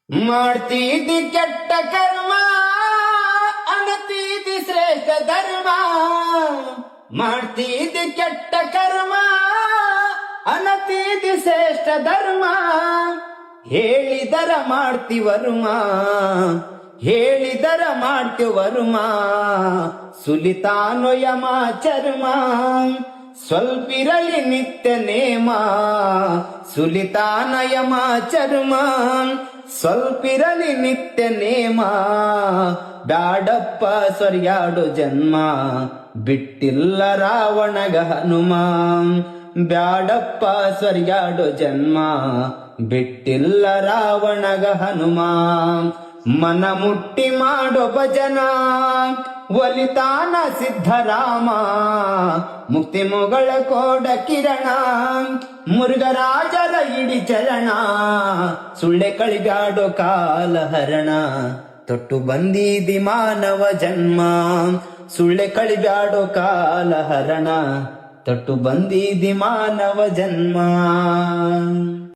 ಮಾಡ್ತೀದಿ ಕೆಟ್ಟ ಕರ್ಮ ಅನತೀದಿ ಶ್ರೇಷ್ಠ ಧರ್ಮ. ಮಾಡ್ತೀದಿ ಕೆಟ್ಟ ಕರ್ಮ ಅನತೀದಿ ಶ್ರೇಷ್ಠ ಧರ್ಮ. ಹೇಳಿದರ ಮಾಡ್ತಿವರುಮ, ಹೇಳಿದರ ಮಾಡ್ತಿವರುಮ. ಸುಲಿತಾನೋ ಯಮ ಚರ್ಮ, ಸ್ವಲ್ಪಿರಲಿ ನಿತ್ಯ ನೇಮ. ಸುಲಿತಾನ ಯಮ ಚರ್ಮ, ಸ್ವಲ್ಪಿರಲಿ ನಿತ್ಯ ನೇಮ. ಬ್ಯಾಡಪ್ಪ ಸೊರ್ಯಾಡು ಜನ್ಮ, ಬಿಟ್ಟಿಲ್ಲ ರಾವಣಗ ಹನುಮ. ಬ್ಯಾಡಪ್ಪ ಸೊರ್ಯಾಡು ಜನ್ಮ, ಬಿಟ್ಟಿಲ್ಲ ರಾವಣಗ ಹನುಮ. ಮನ ಮುಟ್ಟಿ ಮಾಡೋ ಭಜನ, ಒಲಿತಾನ ಸಿದ್ಧರಾಮ. ಮುಕ್ತಿ ಮೊಗಳ ಕೋಡ ಕಿರಣ, ಮುರುಘರಾಜರ ಇಡಿ ಚರಣ. ಸುಳ್ಳೆ ಕಳಿಗಾಡೋ ಕಾಲಹರಣ, ತೊಟ್ಟು ಬಂದೀದಿ ಮಾನವ ಜನ್ಮ. ಸುಳ್ಳೆ ಕಳಿಬ್ಯಾಡೋ ಕಾಲಹರಣ, ತೊಟ್ಟು ಬಂದೀದಿ ಮಾನವ ಜನ್ಮ.